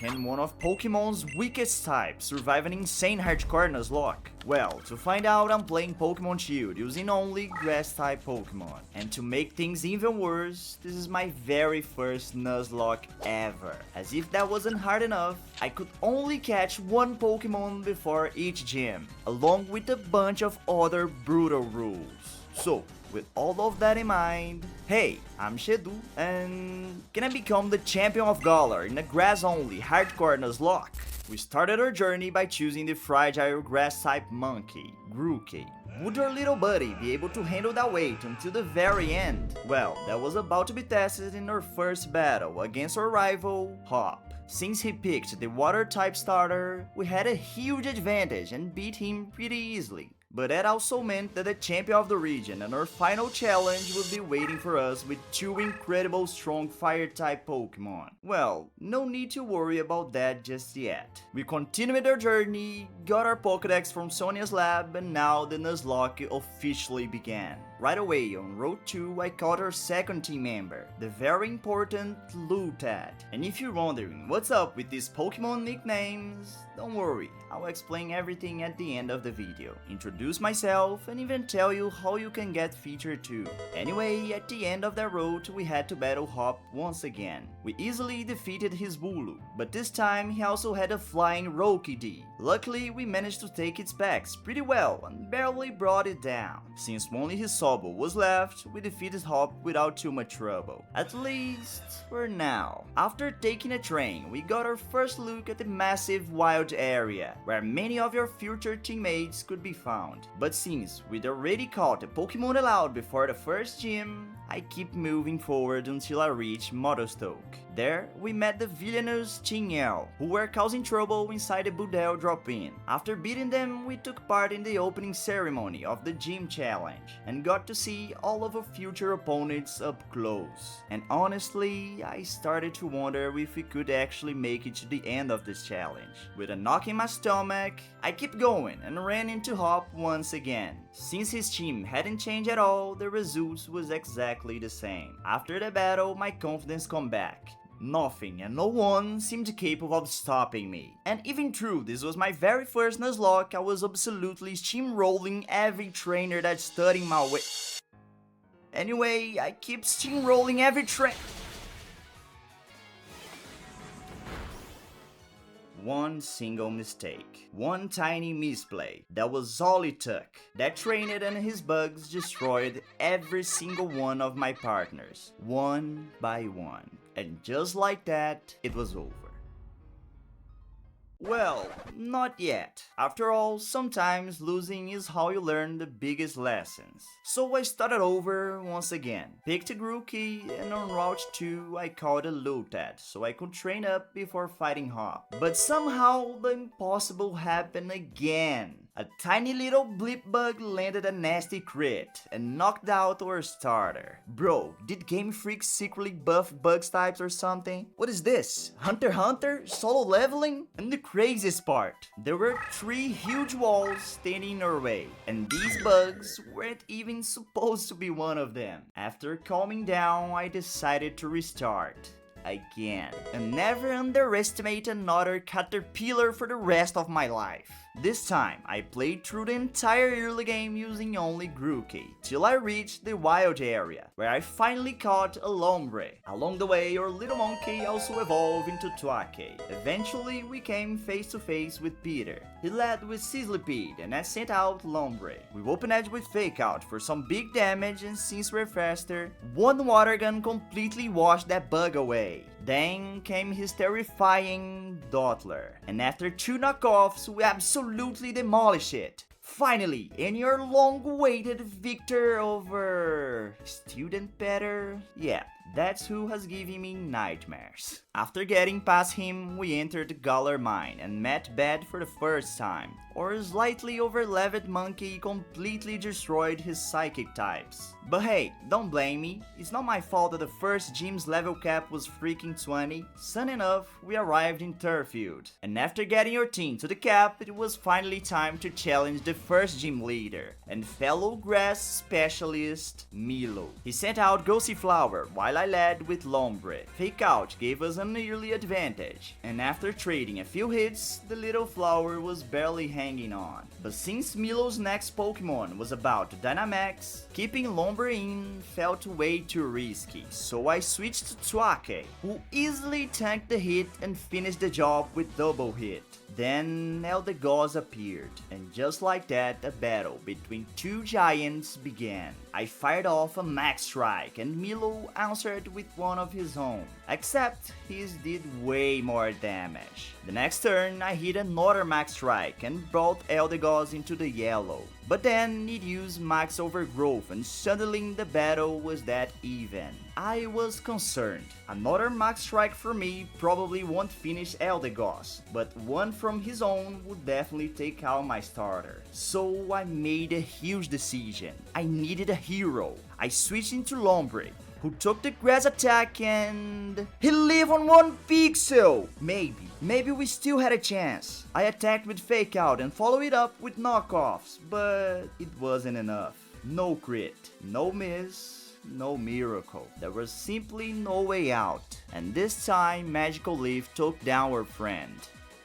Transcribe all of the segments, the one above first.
Can one of Pokemon's weakest types survive an insane hardcore Nuzlocke? Well, to find out, I'm playing Pokémon SHIELD using only Grass-type Pokémon. And to make things even worse, this is my very first Nuzlocke ever. As if that wasn't hard enough, I could only catch one Pokémon before each gym, along with a bunch of other brutal rules. So, with all of that in mind, hey, I'm Shedu, and can I become the champion of Galar in a grass-only hardcore Nuzlocke? We started our journey by choosing the fragile grass-type monkey, Grookey. Would our little buddy be able to handle that weight until the very end? Well, that was about to be tested in our first battle against our rival, Hop. Since he picked the water-type starter, we had a huge advantage and beat him pretty easily. But that also meant that the champion of the region and our final challenge would be waiting for us with two incredible strong fire-type Pokemon. Well, no need to worry about that just yet. We continued our journey, got our Pokédex from Sonia's lab, and now the Nuzlocke officially began. Right away on Road 2, I caught our second team member, the very important Lutad. And if you're wondering what's up with these Pokemon nicknames, don't worry, I'll explain everything at the end of the video, introduce myself, and even tell you how you can get featured too. Anyway, at the end of that road, we had to battle Hop once again. We easily defeated his Wooloo, but this time he also had a flying Rookidee. Luckily, we managed to take its specs pretty well and barely brought it down. Since only his Sobble was left, we defeated Hop without too much trouble. At least, for now. After taking a train, we got our first look at the massive wild area, where many of your future teammates could be found. But since we'd already caught a Pokemon allowed before the first gym, I keep moving forward until I reach Monotype. There, we met the villainous Tingyell, who were causing trouble inside the Budel drop-in. After beating them, we took part in the opening ceremony of the gym challenge, and got to see all of our future opponents up close. And honestly, I started to wonder if we could actually make it to the end of this challenge. With a knock in my stomach, I kept going and ran into Hop once again. Since his team hadn't changed at all, the results was exactly the same. After the battle, my confidence came back. Nothing and no one seemed capable of stopping me. And even though this was my very first Nuzlocke, I was absolutely steamrolling every trainer that stood in my way. Anyway, I keep steamrolling every One single mistake, one tiny misplay, that was all it took. That trainer and his bugs destroyed every single one of my partners, one by one. And just like that, it was over. Well, not yet. After all, sometimes losing is how you learn the biggest lessons. So I started over once again, picked a Grookey, and on Route 2 I caught a Lutad so I could train up before fighting Hop. But somehow the impossible happened again. A tiny little blip bug landed a nasty crit and knocked out our starter. Bro, did Game Freak secretly buff bugs types or something? What is this? Hunter x Hunter? Solo leveling? And the craziest part, there were 3 huge walls standing in our way, and these bugs weren't even supposed to be one of them. After calming down, I decided to restart. Again. And never underestimate another caterpillar for the rest of my life. This time, I played through the entire early game using only Grookey, till I reached the wild area, where I finally caught a Lombre. Along the way, our little monkey also evolved into Twake. Eventually, we came face to face with Peter. He led with Sizzlipede, and I sent out Lombre. We opened edge with Fake Out for some big damage, and since we're faster, one water gun completely washed that bug away. Then came his terrifying Dottler, and after 2 knockoffs, we absolutely demolished it. Finally, in your long-awaited victor over Student Petter? Yeah, that's who has given me nightmares. After getting past him, we entered the Galar mine and met Bed for the first time. Our slightly over-leveled monkey completely destroyed his psychic types. But hey, don't blame me, it's not my fault that the first gym's level cap was freaking 20. Soon enough, we arrived in Turffield. And after getting your team to the cap, it was finally time to challenge the first gym leader and fellow grass specialist, Milo. He sent out Ghosty Flower while while I led with Lombre. Fake Out gave us an early advantage, and after trading a few hits, the little flower was barely hanging on. But since Milo's next Pokemon was about to Dynamax, keeping Lombre in felt way too risky, so I switched to Twake, who easily tanked the hit and finished the job with double hit. Then Eldegoss appeared, and just like that, a battle between two giants began. I fired off a Max Strike, and Milo answered with one of his own, except his did way more damage. The next turn, I hit another Max Strike and brought Eldegoss into the yellow. But then it used Max Overgrowth, and suddenly the battle was that even. I was concerned. Another Max Strike for me probably won't finish Eldegoss, but one from his own would definitely take out my starter. So I made a huge decision. I needed a hero. I switched into Lombre, who took the grass attack and he lived on 1 pixel. Maybe we still had a chance. I attacked with Fake Out and followed it up with knockoffs, but it wasn't enough. No crit, no miss, no miracle. There was simply no way out, and this time Magical Leaf took down our friend.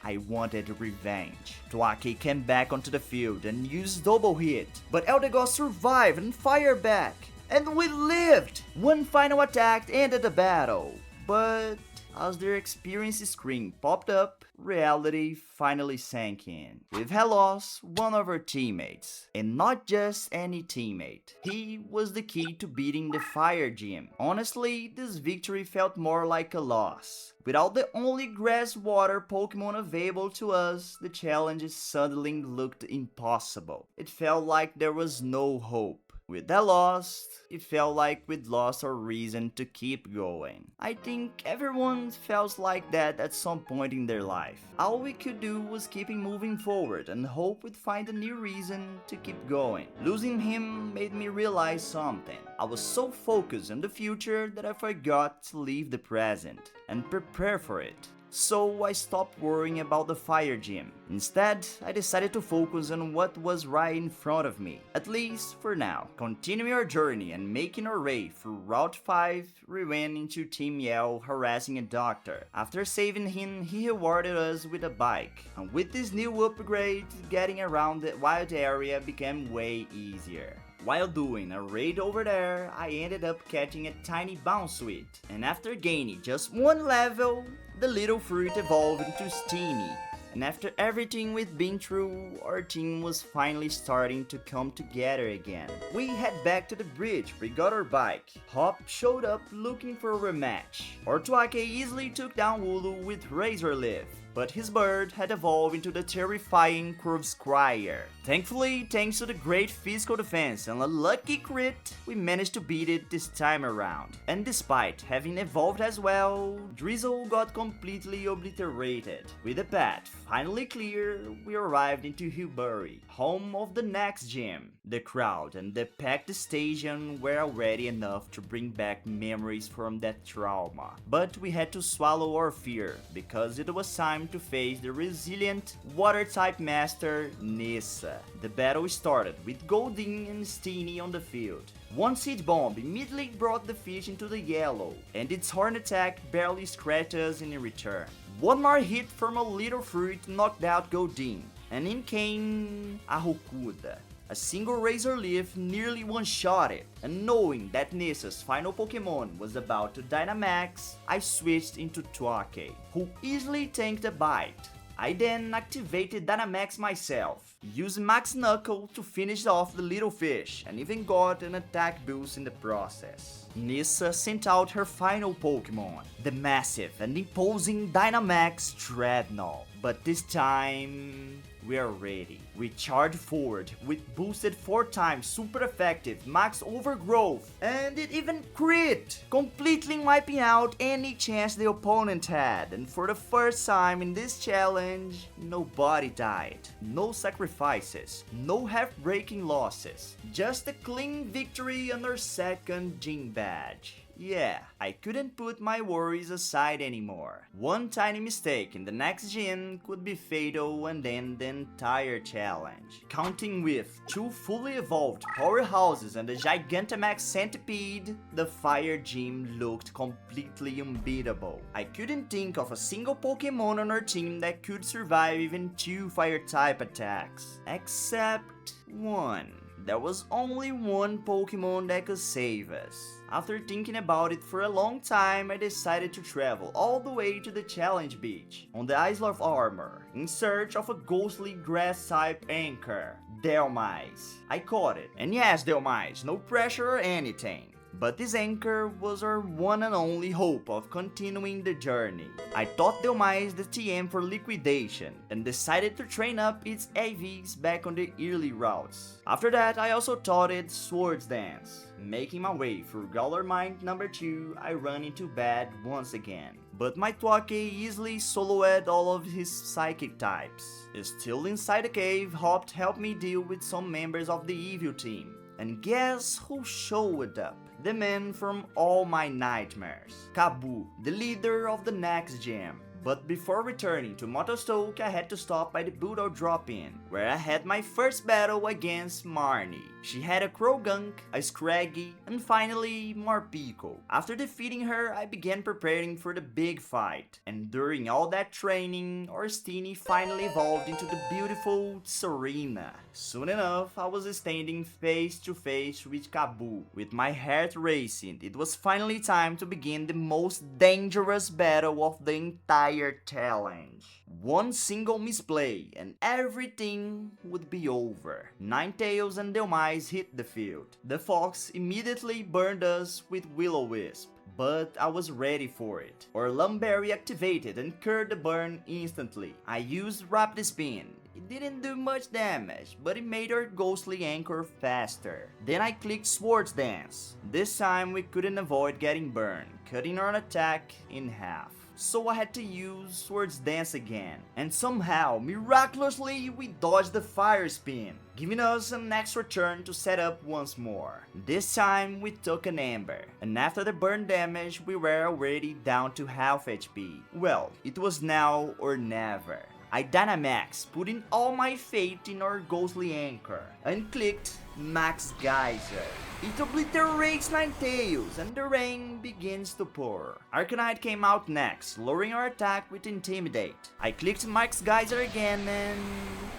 I wanted revenge. Twake came back onto the field and used double hit, but Eldegoss survived and fired back. And we lived! One final attack ended the battle, but as their experience screen popped up, reality finally sank in. We had lost one of our teammates, and not just any teammate. He was the key to beating the Fire Gym. Honestly, this victory felt more like a loss. Without the only grass water Pokemon available to us, the challenge suddenly looked impossible. It felt like there was no hope. With that loss, it felt like we'd lost our reason to keep going. I think everyone felt like that at some point in their life. All we could do was keep moving forward and hope we'd find a new reason to keep going. Losing him made me realize something. I was so focused on the future that I forgot to live the present and prepare for it. So I stopped worrying about the Fire Gym. Instead, I decided to focus on what was right in front of me, at least for now. Continuing our journey and making our way through Route 5, we ran into Team Yell harassing a doctor. After saving him, he rewarded us with a bike. And with this new upgrade, getting around the wild area became way easier. While doing a raid over there, I ended up catching a tiny Bounsweet, and after gaining just 1 level, the little fruit evolved into Steenie. And after everything we'd been through, our team was finally starting to come together again. We head back to the bridge, we got our bike. Hop showed up looking for a rematch. Our Twake easily took down Wooloo with Razor Leaf, but his bird had evolved into the terrifying Corvscryer. Thankfully, thanks to the great physical defense and a lucky crit, we managed to beat it this time around. And despite having evolved as well, Drizzle got completely obliterated. With the path finally clear, we arrived into Hillbury, home of the next gym. The crowd and the packed station were already enough to bring back memories from that trauma. But we had to swallow our fear, because it was time to face the resilient Water-type master Nissa. The battle started with Goldeen and Steenie on the field. One Seed Bomb immediately brought the fish into the yellow, and its horn attack barely scratched us in return. One more hit from a little fruit knocked out Goldeen, and in came Arrokuda. A single Razor Leaf nearly one-shot it, and knowing that Nissa's final Pokemon was about to Dynamax, I switched into Twake, who easily tanked a bite. I then activated Dynamax myself, using Max Knuckle to finish off the little fish, and even got an attack boost in the process. Nissa sent out her final Pokemon, the massive and imposing Dynamax Dreadnought. But this time, we are ready. We charge forward with boosted 4 times super effective Max Overgrowth, and it even crit, completely wiping out any chance the opponent had. And for the first time in this challenge, nobody died. No sacrifices, no heartbreaking losses, just a clean victory on our second gym badge. Yeah, I couldn't put my worries aside anymore. One tiny mistake in the next gym could be fatal and end the entire challenge. Counting with 2 fully evolved powerhouses and a Gigantamax Centipede, the fire gym looked completely unbeatable. I couldn't think of a single Pokemon on our team that could survive even 2 fire type attacks. Except one. There was only one Pokemon that could save us. After thinking about it for a long time, I decided to travel all the way to the Challenge Beach on the Isle of Armor in search of a ghostly grass-type anchor, Dhelmise. I caught it, and yes, Dhelmise, no pressure or anything. But this anchor was our one and only hope of continuing the journey. I taught Dhelmise the TM for liquidation and decided to train up its AVs back on the early routes. After that, I also taught it Swords Dance. Making my way through Galar Mine number 2, I run into bad once again. But my Twake easily soloed all of his psychic types. Still inside the cave, Hopped helped me deal with some members of the evil team. And guess who showed up? The man from all my nightmares, Kabu, the leader of the next gym. But before returning to Motostoke, I had to stop by the Budo drop-in, where I had my first battle against Marnie. She had a Krogunk, a Scraggy, and finally Morpeko. After defeating her, I began preparing for the big fight, and during all that training, our Steenie finally evolved into the beautiful Serena. Soon enough, I was standing face to face with Kabu, with my heart racing. It was finally time to begin the most dangerous battle of the entire challenge. One single misplay and everything would be over. Ninetales and Dhelmise hit the field. The Fox immediately burned us with Will-O-Wisp, but I was ready for it. Our Lumberry activated and cured the burn instantly. I used Rapid Spin. It didn't do much damage, but it made our ghostly anchor faster. Then I clicked Swords Dance. This time we couldn't avoid getting burned, cutting our attack in half. So I had to use Swords Dance again, and somehow, miraculously, we dodged the Fire Spin, giving us an extra turn to set up once more. This time we took an Ember, and after the burn damage we were already down to half HP. Well, it was now or never. I Dynamax, putting all my faith in our ghostly anchor, and clicked Max Geyser. It obliterates Ninetales, and the rain begins to pour. Arcanine came out next, lowering our attack with Intimidate. I clicked Max Geyser again, and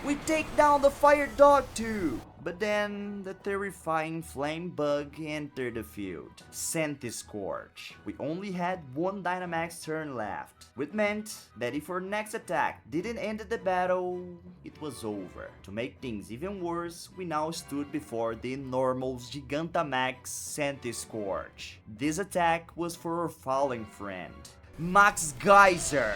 we take down the Fire Dog too. But then, the terrifying Flame Bug entered the field. Scorch. We only had one Dynamax turn left, which meant that if our next attack didn't end the battle, it was over. To make things even worse, we now stood before the enormous Gigantamax Scorch. This attack was for our fallen friend, Max Geyser.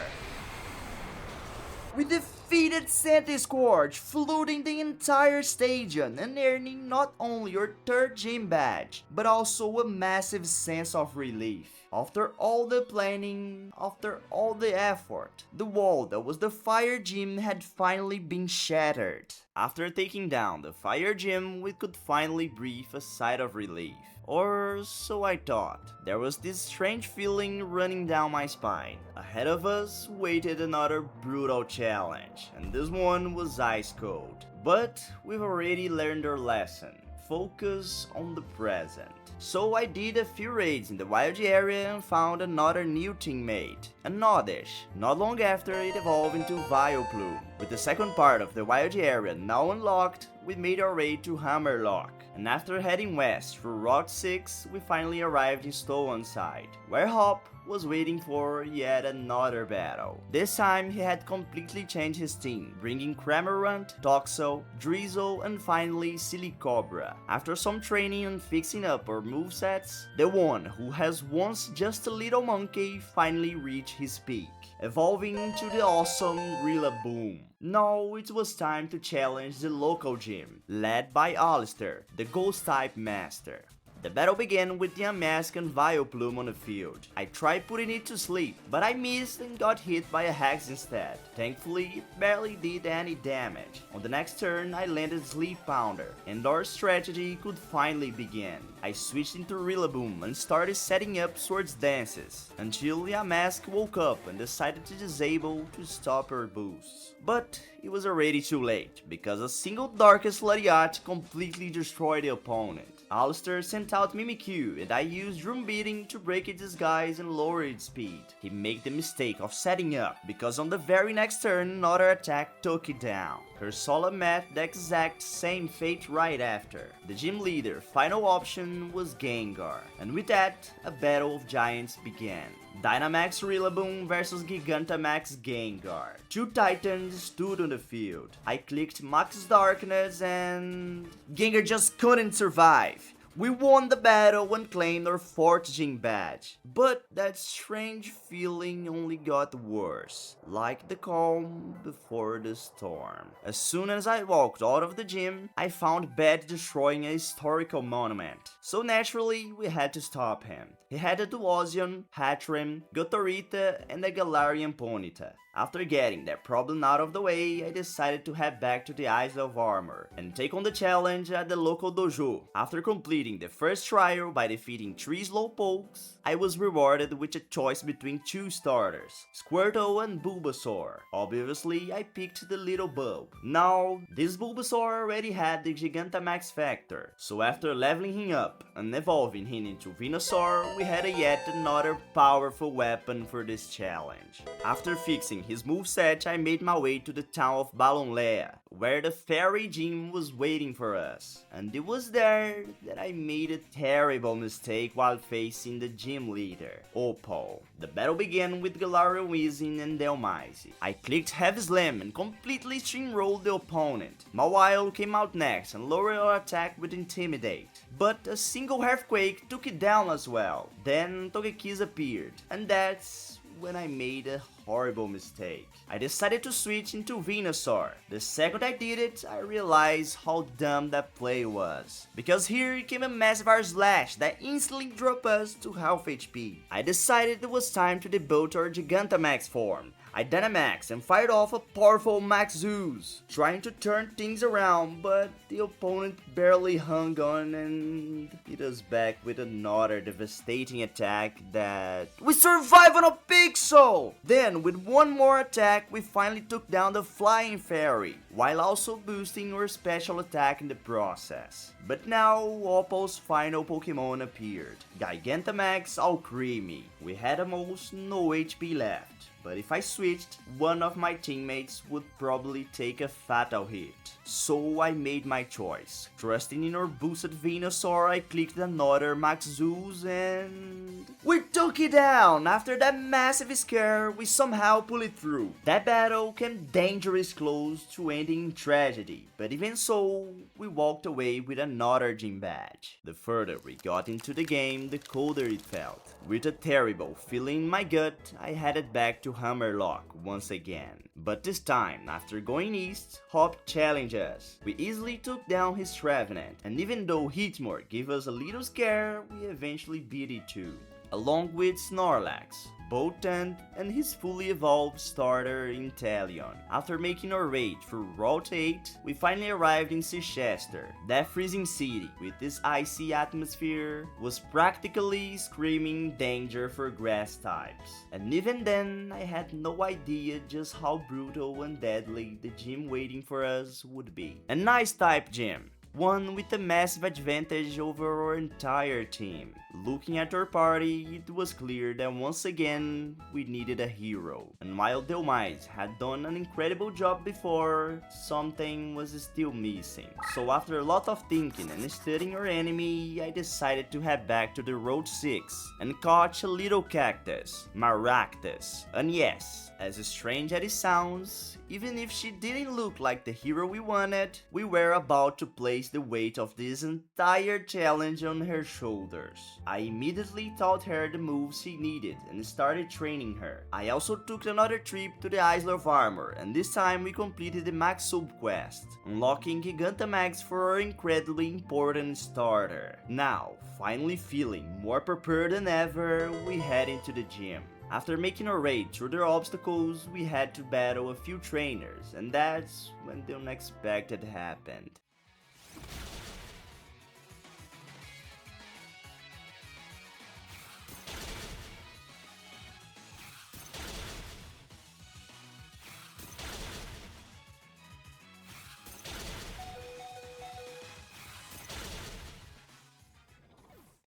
We defeated Scorch, flooding the entire stadium and earning not only your 3rd gym badge, but also a massive sense of relief. After all the planning, after all the effort, the wall that was the fire gym had finally been shattered. After taking down the fire gym, we could finally breathe a sigh of relief. Or so I thought. There was this strange feeling running down my spine. Ahead of us waited another brutal challenge, and this one was ice cold. But we've already learned our lesson. Focus on the present. So I did a few raids in the wild area and found another new teammate, a Oddish. Not long after, it evolved into Vileplume. With the second part of the wild area now unlocked, we made our way to Hammerlock, and after heading west through Route 6, we finally arrived in Stownside, where Hop was waiting for yet another battle. This time he had completely changed his team, bringing Cramorant, Toxel, Drizzle, and finally Silicobra. After some training and fixing up our movesets, the one who has once just a little monkey finally reached his peak, evolving into the awesome Rillaboom. Now it was time to challenge the local gym, led by Alistair, the Ghost-type master. The battle began with the Unmasked and Vileplume on the field. I tried putting it to sleep, but I missed and got hit by a Hex instead. Thankfully, it barely did any damage. On the next turn, I landed Sleep Pounder, and our strategy could finally begin. I switched into Rillaboom and started setting up Swords Dances, until the Unmasked woke up and decided to disable to stop her boosts. But it was already too late, because a single Darkest Lariat completely destroyed the opponent. Alistair sent out Mimikyu and I used Room Beating to break its disguise and lower its speed. He made the mistake of setting up, because on the very next turn another attack took it down. Her Sola met the exact same fate right after. The gym leader final option was Gengar, and with that, a battle of giants began. Dynamax Rillaboom vs Gigantamax Gengar. Two titans stood on the field. I clicked Max Darkness and Gengar just couldn't survive. We won the battle and claimed our 4th gym badge. But that strange feeling only got worse, like the calm before the storm. As soon as I walked out of the gym, I found Bed destroying a historical monument. So naturally, we had to stop him. He had a Duosion, Hattrem, Gotorita, and a Galarian Ponyta. After getting that problem out of the way, I decided to head back to the Isle of Armor and take on the challenge at the local dojo. After completing the first trial by defeating 3 Slowpokes, I was rewarded with a choice between 2 starters, Squirtle and Bulbasaur. Obviously, I picked the little bulb. Now, this Bulbasaur already had the Gigantamax factor, so after leveling him up and evolving him into Venusaur, we had yet another powerful weapon for this challenge. After fixing his moveset, I made my way to the town of Balonlea, where the fairy gym was waiting for us. And it was there that I made a terrible mistake while facing the gym leader, Opal. The battle began with Galarian Weezing and Dhelmise. I clicked Heavy Slam and completely steamrolled the opponent. Mawile came out next and lowered our attack with Intimidate. But a single Earthquake took it down as well. Then Togekiss appeared, and that's when I made a horrible mistake. I decided to switch into Venusaur. The second I did it, I realized how dumb that play was. Because here came a massive R-Slash that instantly dropped us to half HP. I decided it was time to debut our Gigantamax form. I Dynamax and fired off a powerful Max Zeus, trying to turn things around, but the opponent barely hung on and hit us back with another devastating attack that we survived on a pixel! Then, with one more attack, we finally took down the Flying Fairy, while also boosting our special attack in the process. But now, Opal's final Pokemon appeared, Gigantamax Alcremie. We had almost no HP left. But if I switched, one of my teammates would probably take a fatal hit. So I made my choice. Trusting in our boosted Venusaur, I clicked another Max Zeus and we took it down! After that massive scare, we somehow pulled it through. That battle came dangerous close to ending in tragedy, but even so, we walked away with another gym badge. The further we got into the game, the colder it felt. With a terrible feeling in my gut, I headed back to Hammerlock once again. But this time, after going east, Hop challenged us. We easily took down his Trevenant, and even though Hitmore gave us a little scare, we eventually beat it too. Along with Snorlax, Boltund, and his fully evolved starter Inteleon. After making our raid through Route 8, we finally arrived in Chichester. That freezing city, with this icy atmosphere, was practically screaming danger for grass types. And even then, I had no idea just how brutal and deadly the gym waiting for us would be. A nice type gym. One with a massive advantage over our entire team. Looking at our party, it was clear that once again, we needed a hero. And while Dhelmise had done an incredible job before, something was still missing. So after a lot of thinking and studying our enemy, I decided to head back to the Road 6 and catch a little cactus, Maractus. And yes, as strange as it sounds, even if she didn't look like the hero we wanted, we were about to place the weight of this entire challenge on her shoulders. I immediately taught her the moves she needed and started training her. I also took another trip to the Isle of Armor, and this time we completed the Max Sub quest, unlocking Gigantamax for our incredibly important starter. Now, finally feeling more prepared than ever, we head into the gym. After making our raid through the obstacles, we had to battle a few trainers, and that's when the unexpected happened.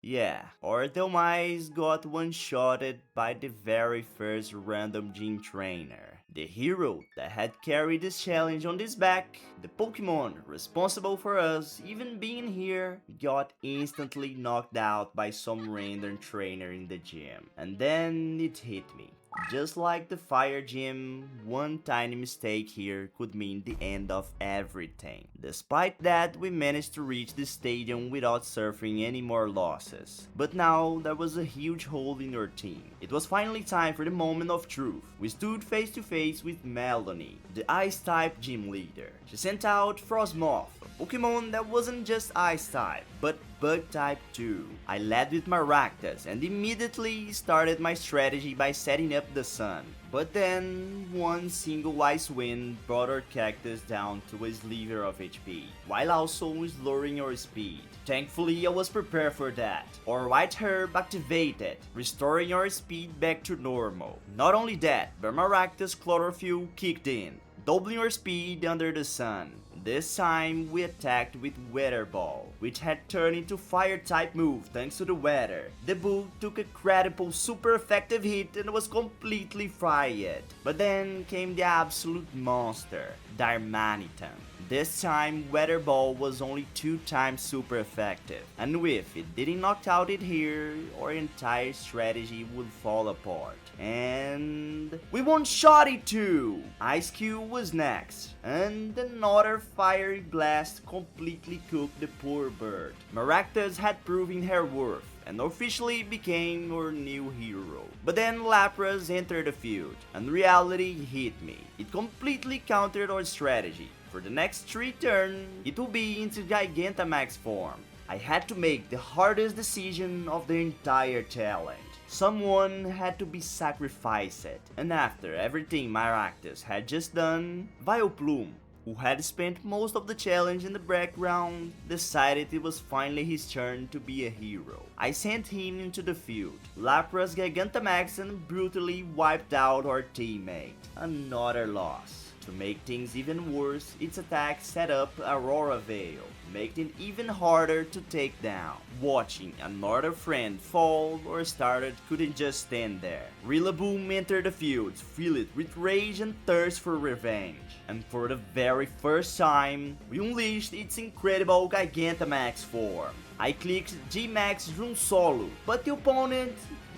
Yeah, our Delmais got one-shotted by the very first random gym trainer. The hero that had carried this challenge on his back, the Pokemon responsible for us even being here, got instantly knocked out by some random trainer in the gym. And then it hit me. Just like the fire gym, one tiny mistake here could mean the end of everything. Despite that, we managed to reach the stadium without suffering any more losses. But now, there was a huge hole in our team. It was finally time for the moment of truth. We stood face to face with Melanie, the Ice-type gym leader. She sent out Frostmoth, a Pokemon that wasn't just Ice-type, but Bug-type too. I led with Maractus and immediately started my strategy by setting up the sun. But then, one single ice wind brought our cactus down to a sliver of HP, while also lowering our speed. Thankfully, I was prepared for that. Our white herb activated, restoring our speed back to normal. Not only that, but Maractus Chlorophyll kicked in, doubling our speed under the sun. This time, we attacked with Weather Ball, which had turned into Fire-type move thanks to the weather. The bug took a credible super effective hit and was completely fried. But then came the absolute monster, Darmanitan. This time, Weather Ball was only 2 times super effective, and if it didn't knock out it here, our entire strategy would fall apart. And we one-shot it too! Ice Cube was next, and another fiery blast completely cooked the poor bird. Maractus had proven her worth, and officially became our new hero. But then Lapras entered the field, and reality hit me. It completely countered our strategy. For the next 3 turns, it will be into Gigantamax form. I had to make the hardest decision of the entire challenge. Someone had to be sacrificed, and after everything Maractus had just done, Vileplume, who had spent most of the challenge in the background, decided it was finally his turn to be a hero. I sent him into the field. Lapras Gigantamax and brutally wiped out our teammate. Another loss. To make things even worse, its attack set up Aurora Veil, making it even harder to take down. Watching another friend fall or started couldn't just stand there. Rillaboom entered the field, filled with rage and thirst for revenge. And for the very first time, we unleashed its incredible Gigantamax form. I clicked G-Max Rune Solo, but the opponent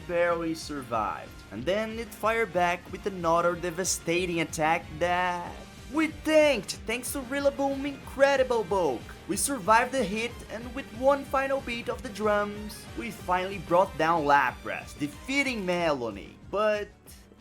barely survived. And then it fired back with another devastating attack that we tanked thanks to Rillaboom's incredible bulk. We survived the hit, and with one final beat of the drums, we finally brought down Lapras, defeating Melanie. But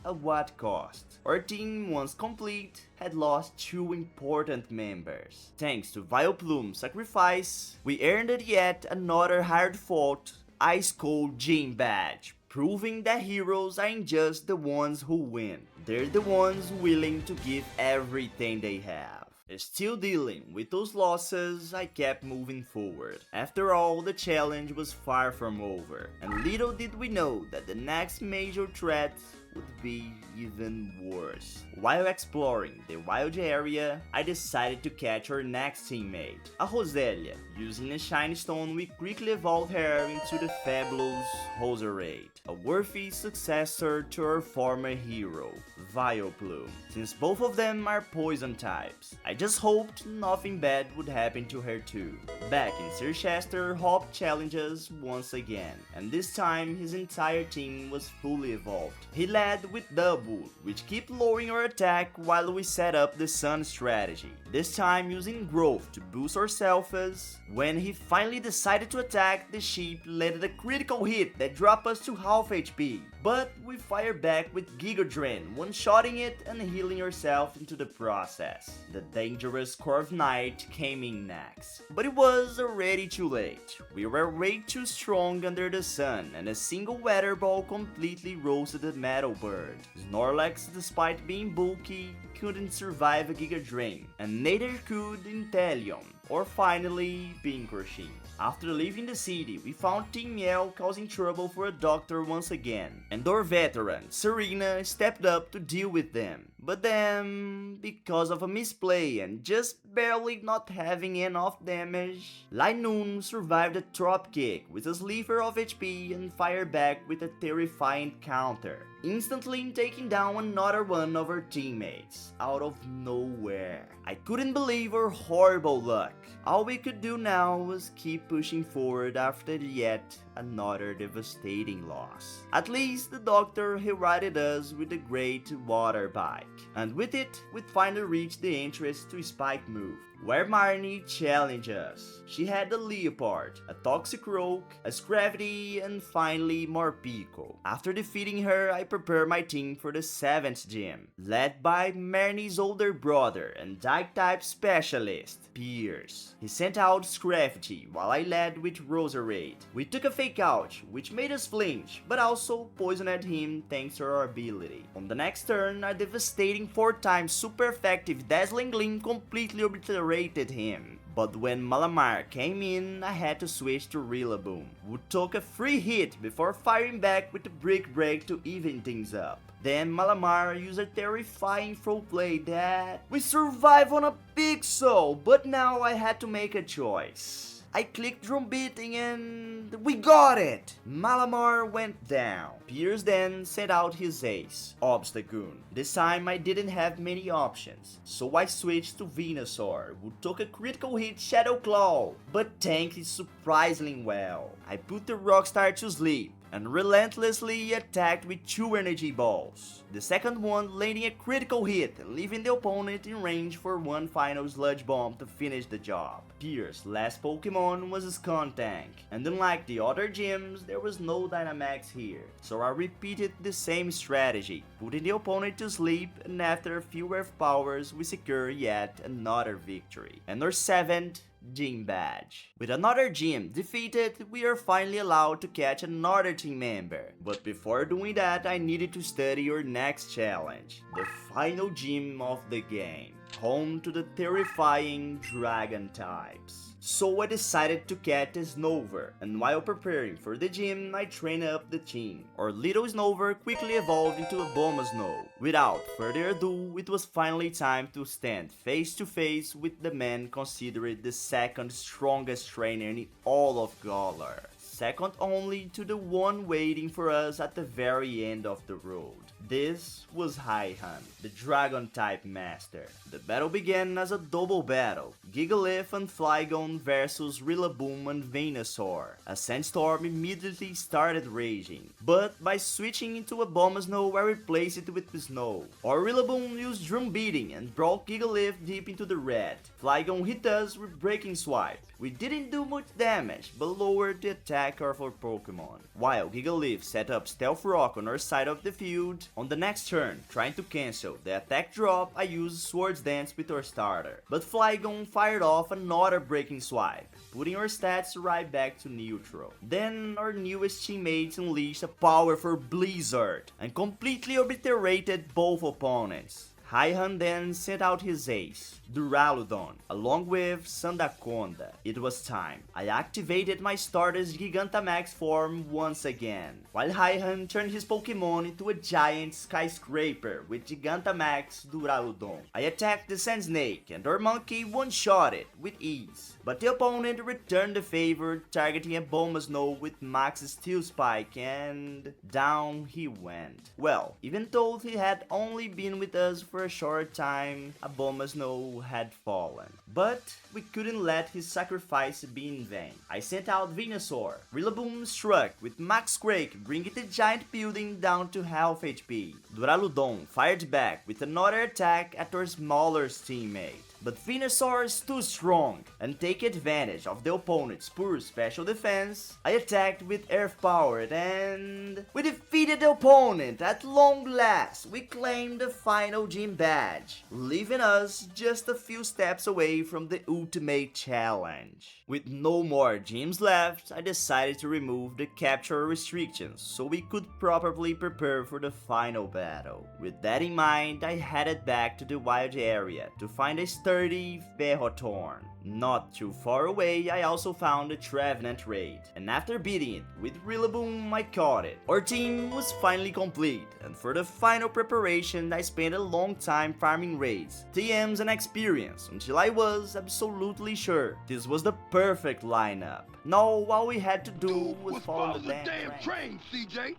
at what cost? Our team, once complete, had lost 2 important members. Thanks to Vileplume's sacrifice, we earned yet another hard-fought Ice Cold Gym badge, proving that heroes aren't just the ones who win, they're the ones willing to give everything they have. Still dealing with those losses, I kept moving forward. After all, the challenge was far from over, and little did we know that the next major threat would be even worse. While exploring the wild area, I decided to catch our next teammate, a Roselia. Using a shiny stone, we quickly evolved her into the fabulous Roserade, a worthy successor to our former hero, Vileplume, since both of them are poison types. I just hoped nothing bad would happen to her too. Back in Sir Chester, Hop challenges once again, and this time his entire team was fully evolved. He led led with Double, which keep lowering our attack while we set up the Sun strategy, this time using Growth to boost ourselves. When he finally decided to attack, the sheep landed a critical hit that dropped us to half HP, but we fired back with Giga Drain, one-shotting it and healing ourselves into the process. The dangerous Corv Knight came in next, but it was already too late. We were way too strong under the sun, and a single weather ball completely roasted the metal bird. Snorlax, despite being bulky, couldn't survive a Giga Drain, and neither could Inteleon, or finally, Pincurchin. After leaving the city, we found Team Yell causing trouble for a doctor once again, and our veteran, Serena, stepped up to deal with them. But then, because of a misplay and just barely not having enough damage, Linoon survived a drop kick with a sliver of HP and fired back with a terrifying counter, instantly taking down another one of our teammates, out of nowhere. I couldn't believe our horrible luck. All we could do now was keep pushing forward after yet another devastating loss. At least the doctor rewarded us with a great water bike, and with it, we'd finally reached the entrance to Spike Move, where Marnie challenged us. She had a Leopard, a Toxicroak, a Scravity, and finally Morpeko. After defeating her, I prepared my team for the 7th gym, led by Marnie's older brother and Dark-type specialist, Pierce. He sent out Scravity, while I led with Roserade. We took a Fake Out, which made us flinch, but also poisoned him thanks to our ability. On the next turn, a devastating 4x super effective Dazzling Gleam completely obliterated him. But when Malamar came in, I had to switch to Rillaboom, who took a free hit before firing back with the Brick Break to even things up. Then Malamar used a terrifying throw play that we survived on a pixel, but now I had to make a choice. I clicked drum beating and we got it! Malamar went down. Pierce then sent out his ace, Obstagoon. This time I didn't have many options, so I switched to Venusaur, who took a critical hit Shadow Claw, but tanked surprisingly well. I put the Rockstar to sleep and relentlessly attacked with 2 energy balls. The second one landing a critical hit, leaving the opponent in range for one final Sludge Bomb to finish the job. Pierce's last Pokemon was a Skuntank, and unlike the other gyms, there was no Dynamax here, so I repeated the same strategy, putting the opponent to sleep, and after a few Earth Powers we secure yet another victory, and our 7th gym badge. With another gym defeated, we are finally allowed to catch another team member. But before doing that, I needed to study your next challenge, the final gym of the game, home to the terrifying dragon types. So I decided to catch a Snover, and while preparing for the gym, I trained up the team. Our little Snover quickly evolved into a Bomasnow. Without further ado, it was finally time to stand face to face with the man considered the 2nd strongest trainer in all of Galar, second only to the one waiting for us at the very end of the road. This was Haihan, the Dragon-type master. The battle began as a double battle, Gigalith and Flygon versus Rillaboom and Venusaur. A sandstorm immediately started raging, but by switching into a Bomasnow I replaced it with snow. Our Rillaboom used drum beating and brought Gigalith deep into the red. Flygon hit us with Breaking Swipe. We didn't do much damage, but lowered the attack of our Pokemon, while Gigalith set up Stealth Rock on our side of the field. On the next turn, trying to cancel the attack drop, I used Swords Dance with our starter, but Flygon fired off another Breaking Swipe, putting our stats right back to neutral. Then our newest teammates unleashed a powerful Blizzard and completely obliterated both opponents. Haihan then sent out his ace, Duraludon, along with Sandaconda. It was time. I activated my starter's Gigantamax form once again, while Haihan turned his Pokemon into a giant skyscraper with Gigantamax Duraludon. I attacked the Sand Snake and our monkey one-shot it with ease, but the opponent returned the favor, targeting a Bomasnow with Max Steel Spike, and down he went. Well, even though he had only been with us for for a short time, a bomb of snow had fallen. But we couldn't let his sacrifice be in vain. I sent out Venusaur. Rillaboom struck with Max Quake, bringing the giant building down to half HP. Duraludon fired back with another attack at our smaller teammate. But Venusaur is too strong, and taking advantage of the opponent's poor special defense, I attacked with Earth Power and we defeated the opponent. At long last, we claimed the final gym badge, leaving us just a few steps away from the ultimate challenge. With no more gyms left, I decided to remove the capture restrictions so we could properly prepare for the final battle. With that in mind, I headed back to the wild area to find a sturdy Ferrothorn. Not too far away, I also found a Trevenant raid, and after beating it with Rillaboom, I caught it. Our team was finally complete, and for the final preparation, I spent a long time farming raids, TMs and experience, until I was absolutely sure this was the perfect lineup. Now, all we had to do was follow the damn train, CJ.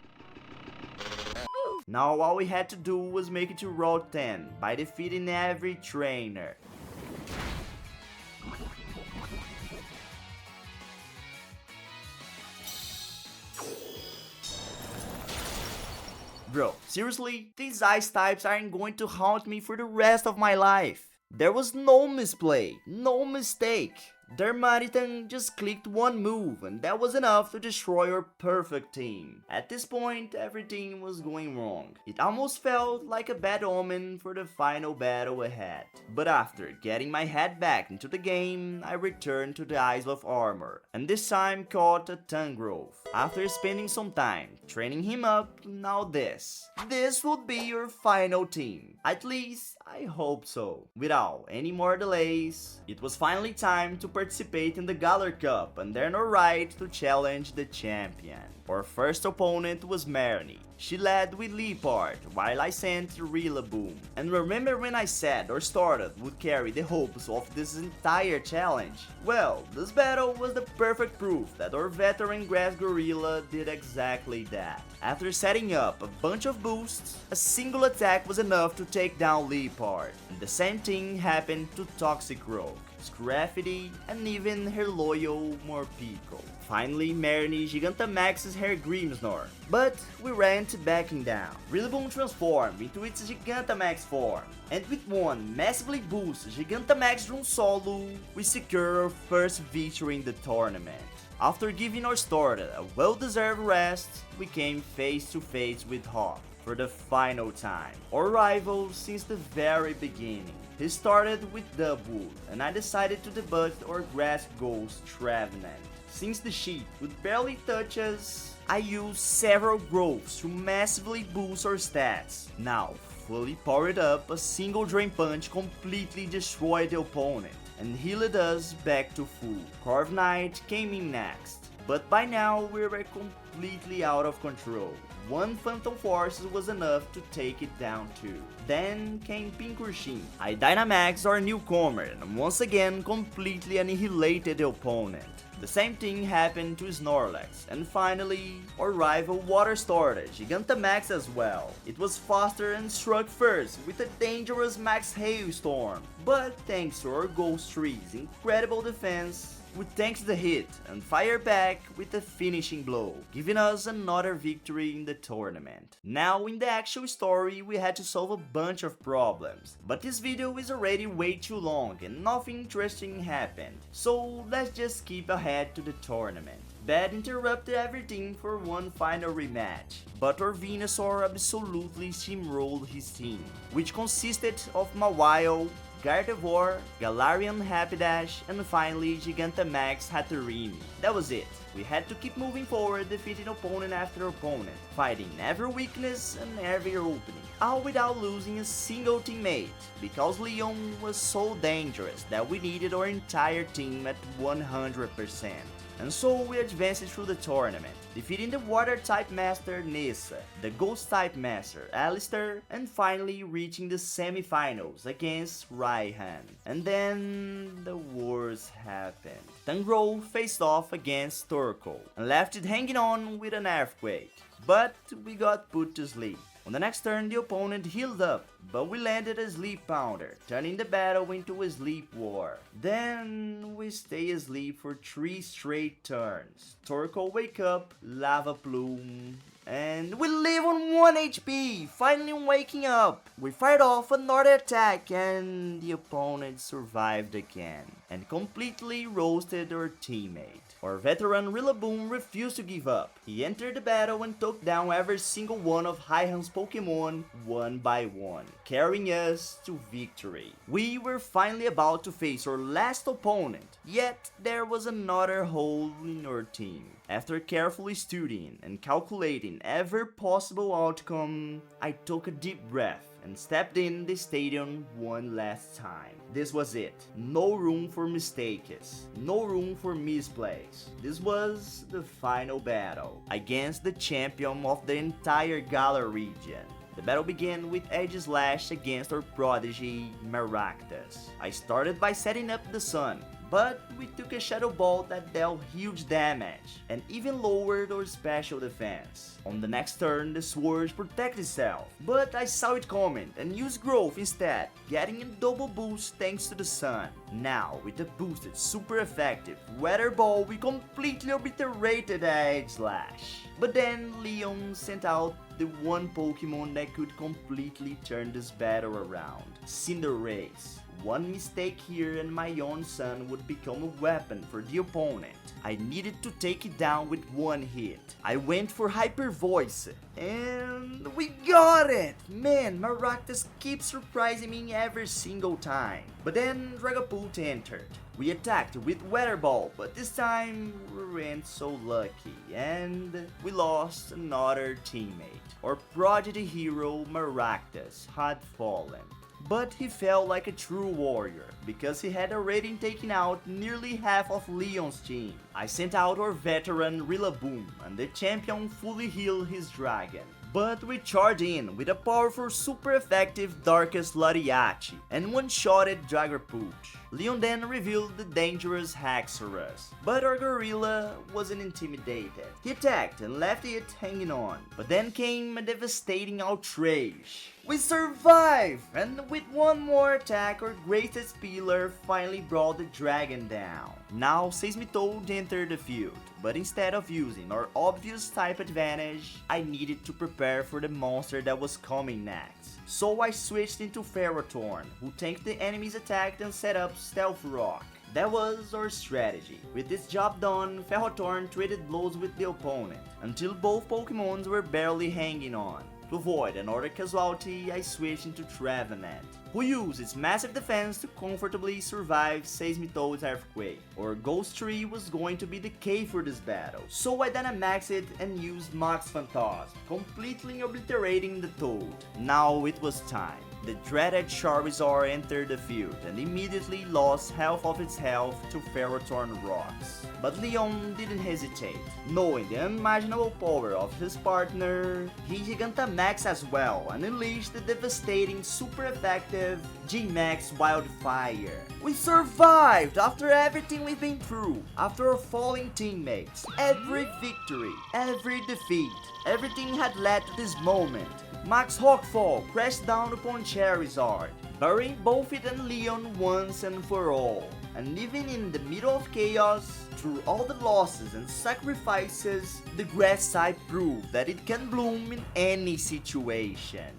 Now all we had to do was make it to Route 10 by defeating every trainer. Bro, seriously? These ice types aren't going to haunt me for the rest of my life. There was no misplay, no mistake. Their Maritan just clicked one move and that was enough to destroy our perfect team. At this point, everything was going wrong. It almost felt like a bad omen for the final battle ahead. But after getting my head back into the game, I returned to the Isle of Armor, and this time caught a Tangrowth. After spending some time training him up, now this would be your final team. At least, I hope so. Without any more delays, it was finally time to participate in the Galar Cup and earn our right to challenge the champion. Our first opponent was Marnie. She led with Leopard, while I sent Rillaboom. And remember when I said our starter would carry the hopes of this entire challenge? Well, this battle was the perfect proof that our veteran Grass Gorilla did exactly that. After setting up a bunch of boosts, a single attack was enough to take down Leopard. And the same thing happened to Toxicroak, Scraffity, and even her loyal Morpeko. Finally, Marnie Gigantamaxes her Grimmsnarl, but we weren't backing down. Rillaboom transformed into its Gigantamax form, and with one massively boosted Gigantamax Drum Solo, we secure our first victory in the tournament. After giving our starter a well-deserved rest, we came face to face with Hawk for the final time, our rival since the very beginning. He started with Dubwood, and I decided to debut our Grass Ghost Trevenant. Since the sheet would barely touch us, I used several growths to massively boost our stats. Now, fully powered up, a single Drain Punch completely destroyed the opponent and healed us back to full. Corviknight came in next, but by now we were completely out of control. One Phantom Force was enough to take it down too. Then came Pincurchin. I Dynamaxed our newcomer and once again completely annihilated the opponent. The same thing happened to Snorlax, and finally, our rival Water Starter, Gigantamax as well. It was faster and struck first with a dangerous Max Hailstorm, but thanks to our Ghost Tree's incredible defense, we tanked the hit and fired back with a finishing blow, giving us another victory in the tournament. Now in the actual story we had to solve a bunch of problems, but this video is already way too long and nothing interesting happened, so let's just skip ahead to the tournament. Bad interrupted everything for one final rematch, but our Venusaur absolutely steamrolled his team, which consisted of Mawile, Gardevoir, Galarian Rapidash, and finally Gigantamax Hatterene. That was it. We had to keep moving forward, defeating opponent after opponent, fighting every weakness and every opening, all without losing a single teammate, because Leon was so dangerous that we needed our entire team at 100%. And so we advanced through the tournament, defeating the Water-type Master Nissa, the Ghost-type Master Alistair, and finally reaching the semi-finals against Raihan. And then the worst happened. Tangrowth faced off against Torkoal and left it hanging on with an Earthquake, but we got put to sleep. On the next turn, the opponent healed up, but we landed a sleep pounder, turning the battle into a sleep war. Then we stay asleep for 3 straight turns. Torkoal wake up, Lava Plume, and we live on 1 HP, finally waking up. We fired off another attack and the opponent survived again and completely roasted our teammate. Our veteran Rillaboom refused to give up. He entered the battle and took down every single one of Haihan's Pokemon one by one, carrying us to victory. We were finally about to face our last opponent, yet there was another hole in our team. After carefully studying and calculating every possible outcome, I took a deep breath and stepped in the stadium one last time. This was it. No room for mistakes. No room for misplays. This was the final battle against the champion of the entire Galar region. The battle began with Aegislash against our prodigy, Maractus. I started by setting up the sun, but we took a Shadow Ball that dealt huge damage and even lowered our special defense. On the next turn, the Sword protected itself, but I saw it coming and used Growth instead, getting a double boost thanks to the sun. Now, with the boosted, super effective Weather Ball, we completely obliterated Aegislash. But then Leon sent out the one Pokemon that could completely turn this battle around, Cinderace. One mistake here and my own sun would become a weapon for the opponent. I needed to take it down with one hit. I went for Hyper Voice and we got it! Man, Maractus keeps surprising me every single time. But then Dragapult entered. We attacked with Weather Ball, but this time we weren't so lucky and we lost another teammate. Our prodigy hero Maractus had fallen. But he felt like a true warrior, because he had already taken out nearly half of Leon's team. I sent out our veteran Rillaboom, and the champion fully healed his dragon. But we charged in with a powerful, super effective Darkest Lariat and one-shotted Dragapult. Leon then revealed the dangerous Haxorus, but our gorilla wasn't intimidated. He attacked and left it hanging on, but then came a devastating outrage. We survived! And with one more attack, our greatest pillar finally brought the dragon down. Now Seismitoad entered the field, but instead of using our obvious type advantage, I needed to prepare for the monster that was coming next. So I switched into Ferrothorn, who tanked the enemy's attack and set up Stealth Rock. That was our strategy. With this job done, Ferrothorn traded blows with the opponent, until both Pokemons were barely hanging on. To avoid another casualty, I switched into Trevenant, who used its massive defense to comfortably survive Seismitoad's Earthquake. Our Ghost Tree was going to be the key for this battle, so I Dynamaxed it and used Max Phantasm, completely obliterating the Toad. Now it was time. The dreaded Charizard entered the field and immediately lost half of its health to Ferrothorn Rocks. But Leon didn't hesitate. Knowing the unimaginable power of his partner, he Gigantamaxed as well and unleashed the devastating, super effective G-Max Wildfire. We survived after everything we've been through, after our falling teammates. Every victory, every defeat, everything had led to this moment. Max Rockfall crashed down upon Charizard, burying both it and Leon once and for all. And even in the middle of chaos, through all the losses and sacrifices, the grass type proved that it can bloom in any situation.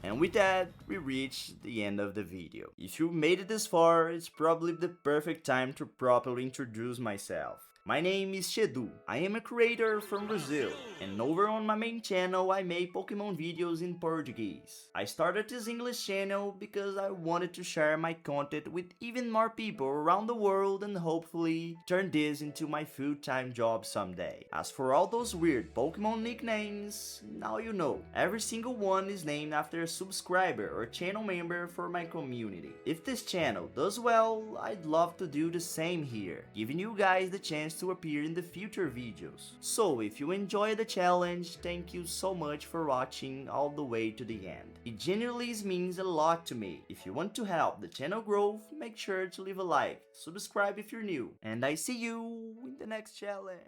And with that, we reached the end of the video. If you made it this far, it's probably the perfect time to properly introduce myself. My name is Shedu. I am a creator from Brazil, and over on my main channel I make Pokemon videos in Portuguese. I started this English channel because I wanted to share my content with even more people around the world and hopefully turn this into my full-time job someday. As for all those weird Pokemon nicknames, now you know. Every single one is named after a subscriber or channel member for my community. If this channel does well, I'd love to do the same here, giving you guys the chance to appear in the future videos. So if you enjoy the challenge, thank you so much for watching all the way to the end. It genuinely means a lot to me. If you want to help the channel grow, make sure to leave a like, subscribe if you're new, and I see you in the next challenge.